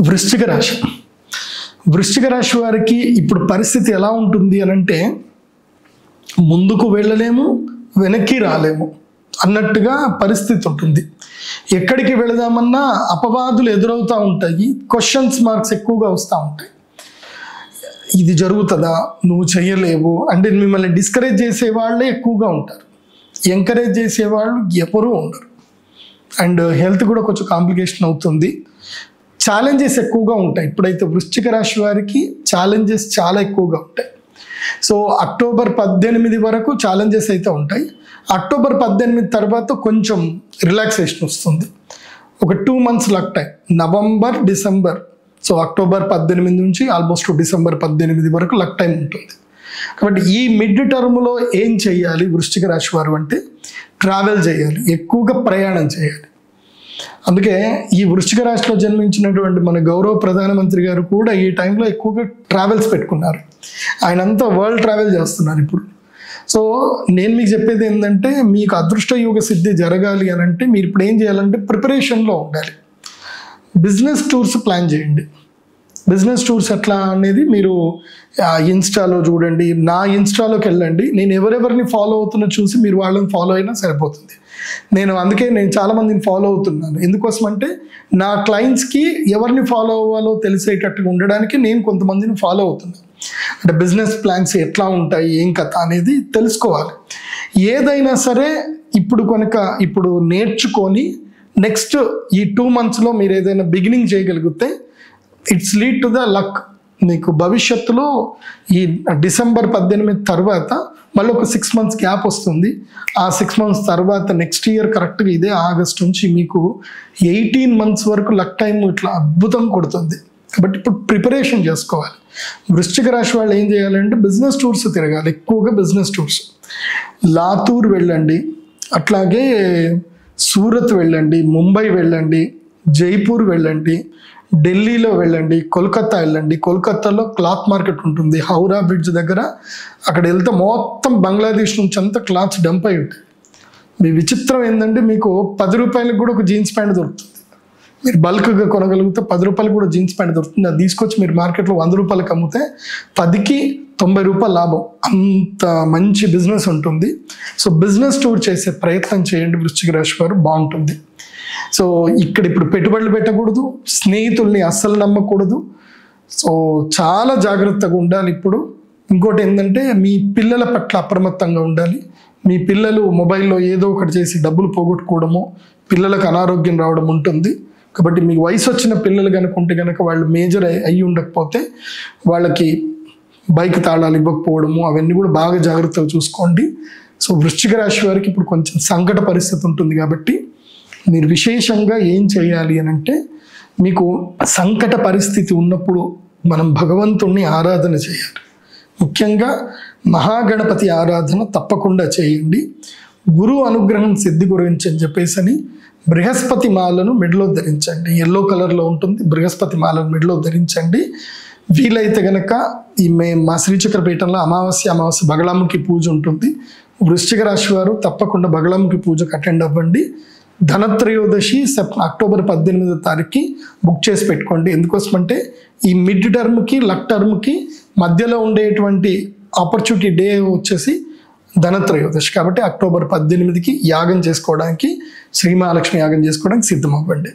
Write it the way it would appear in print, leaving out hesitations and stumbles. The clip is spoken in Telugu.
వృశ్చిక రాశి. వృశ్చిక రాశి వారికి ఇప్పుడు పరిస్థితి ఎలా ఉంటుంది అని అంటే, ముందుకు వెళ్ళలేము, వెనక్కి రాలేము అన్నట్టుగా పరిస్థితి ఉంటుంది. ఎక్కడికి వెళదామన్నా అపవాదులు ఎదురవుతూ ఉంటాయి, క్వశ్చన్స్ మార్క్స్ ఎక్కువగా వస్తూ ఉంటాయి. ఇది జరుగుతుందా, నువ్వు చేయలేవు అంటే మిమ్మల్ని డిస్కరేజ్ చేసే వాళ్ళే ఎక్కువగా ఉంటారు, ఎంకరేజ్ చేసేవాళ్ళు ఎవరూ ఉండరు. అండ్ హెల్త్ కూడా కొంచెం కాంప్లికేషన్ అవుతుంది. ఛాలెంజెస్ ఎక్కువగా ఉంటాయి. ఇప్పుడైతే వృశ్చిక రాశి వారికి ఛాలెంజెస్ చాలా ఎక్కువగా ఉంటాయి. సో అక్టోబర్ 18 వరకు ఛాలెంజెస్ అయితే ఉంటాయి. అక్టోబర్ 18 తర్వాత కొంచెం రిలాక్సేషన్ వస్తుంది. ఒక 2 months luck time, November December. So October 18 నుంచి ఆల్మోస్ట్ డిసెంబర్ 18 వరకు లక్ టైం ఉంటుంది. కాబట్టి ఈ మిడ్ టర్మ్లో ఏం చేయాలి వృశ్చిక రాశి వారు అంటే, ట్రావెల్ చేయాలి, ఎక్కువగా ప్రయాణం చేయాలి. అందుకే ఈ వృశ్చిక రాశిలో జన్మించినటువంటి మన గౌరవ ప్రధానమంత్రి గారు కూడా ఈ టైంలో ఎక్కువగా ట్రావెల్స్ పెట్టుకున్నారు. ఆయనంతా వరల్డ్ ట్రావెల్ చేస్తున్నారు ఇప్పుడు. సో నేను మీకు చెప్పేది ఏంటంటే, మీకు అదృష్ట యోగ సిద్ధి జరగాలి అని అంటే మీరు ఇప్పుడు ఏం చేయాలంటే ప్రిపరేషన్లో ఉండాలి. బిజినెస్ టూర్స్ ప్లాన్ చేయండి. బిజినెస్ టూర్స్ ఎట్లా అనేది మీరు ఇన్స్టాలో చూడండి, నా ఇన్స్టాలోకి వెళ్ళండి. నేను ఎవరెవరిని ఫాలో అవుతున్నా చూసి మీరు వాళ్ళని ఫాలో అయినా సరిపోతుంది. అందుకే నేను చాలామందిని ఫాలో అవుతున్నాను. ఎందుకోసం అంటే నా క్లయింట్స్కి ఎవరిని ఫాలో అవ్వాలో తెలిసేటట్టుగా ఉండడానికి నేను కొంతమందిని ఫాలో అవుతున్నాను. అంటే బిజినెస్ ప్లాన్స్ ఎట్లా ఉంటాయి, ఏం కథ అనేది తెలుసుకోవాలి. ఏదైనా సరే ఇప్పుడు నేర్చుకొని నెక్స్ట్ ఈ 2 monthsలో మీరు ఏదైనా బిగినింగ్ చేయగలిగితే it's lead to the luck. మీకు భవిష్యత్తులో ఈ డిసెంబర్ 18 తర్వాత మళ్ళీ ఒక 6 months గ్యాప్ వస్తుంది. ఆ 6 months తర్వాత నెక్స్ట్ ఇయర్ కరెక్ట్గా ఇదే ఆగస్ట్ నుంచి మీకు 18 months వరకు లక్ టైం ఇట్లా అద్భుతం కొడుతుంది. కాబట్టి ఇప్పుడు ప్రిపరేషన్ చేసుకోవాలి. వృశ్చిక రాశి వాళ్ళు ఏం చేయాలంటే బిజినెస్ టూర్స్ తిరగాలి, ఎక్కువగా బిజినెస్ టూర్స్. లాతూర్ వెళ్ళండి, అట్లాగే సూరత్ వెళ్ళండి, ముంబై వెళ్ళండి, జైపూర్ వెళ్ళండి, ఢిల్లీలో వెళ్ళండి, కోల్కతా వెళ్ళండి. కోల్కతాలో క్లాత్ మార్కెట్ ఉంటుంది, హౌరా బ్రిడ్జ్ దగ్గర. అక్కడ వెళ్తే మొత్తం బంగ్లాదేశ్ నుంచి అంతా క్లాత్స్ డంప్ అయి ఉంటాయి. మీ విచిత్రం ఏంటంటే మీకు 10 రూపాయలకు కూడా ఒక జీన్స్ ప్యాంట్ దొరుకుతుంది. మీరు బల్క్గా కొనగలిగితే 10 రూపాయలకు కూడా జీన్స్ ప్యాంట్ దొరుకుతుంది. అది తీసుకొచ్చి మీరు మార్కెట్లో 100 రూపాయలకు అమ్మితే 10కి 90 రూపాయలు లాభం. అంత మంచి బిజినెస్ ఉంటుంది. సో బిజినెస్ టూర్ చేసే ప్రయత్నం చేయండి వృశ్చిక రాశి వారు, బాగుంటుంది. సో ఇప్పుడు పెట్టుబడులు పెట్టకూడదు, స్నేహితుల్ని అస్సలు నమ్మకూడదు. సో చాలా జాగ్రత్తగా ఉండాలి. ఇప్పుడు ఇంకోటి ఏంటంటే మీ పిల్లల పట్ల అప్రమత్తంగా ఉండాలి. మీ పిల్లలు మొబైల్లో ఏదో ఒకటి చేసి డబ్బులు పోగొట్టుకోవడము, పిల్లలకు అనారోగ్యం రావడం ఉంటుంది. కాబట్టి మీకు వయసు వచ్చిన పిల్లలు కనుకుంటే కనుక వాళ్ళు మేజర్ అయ్యి ఉండకపోతే వాళ్ళకి బైక్ తాళాలు ఇవ్వకపోవడము, అవన్నీ కూడా బాగా జాగ్రత్తగా చూసుకోండి. సో వృశ్చిక రాశి వారికి ఇప్పుడు కొంచెం సంకట పరిస్థితి ఉంటుంది. కాబట్టి మీరు విశేషంగా ఏం చేయాలి అని అంటే, మీకు సంకట పరిస్థితి ఉన్నప్పుడు మనం భగవంతుణ్ణి ఆరాధన చేయాలి. ముఖ్యంగా మహాగణపతి ఆరాధన తప్పకుండా చేయండి. గురువు అనుగ్రహం సిద్ధి గురించి అని చెప్పేసి బృహస్పతి మాలను మెడలో ధరించండి. ఎల్లో కలర్లో ఉంటుంది, బృహస్పతి మాలను మెడలో ధరించండి. వీలైతే గనక మా శ్రీచక్రపీఠంలో అమావాస్య బగళాముఖి పూజ ఉంటుంది. వృశ్చిక రాశి వారు తప్పకుండా బగళాముఖి పూజకు అటెండ్ అవ్వండి. ధనత్రయోదశి అక్టోబర్ 18వ తారీఖుకి బుక్ చేసి పెట్టుకోండి. ఎందుకోసమంటే ఈ మిడ్ టర్మ్కి లక్ టర్మ్కి మధ్యలో ఉండేటువంటి ఆపర్చునిటీ డే వచ్చేసి ధనత్రయోదశి. కాబట్టి అక్టోబర్ 18కి యాగం చేసుకోవడానికి, శ్రీ మహాలక్ష్మి యాగం చేసుకోవడానికి సిద్ధం అవ్వండి.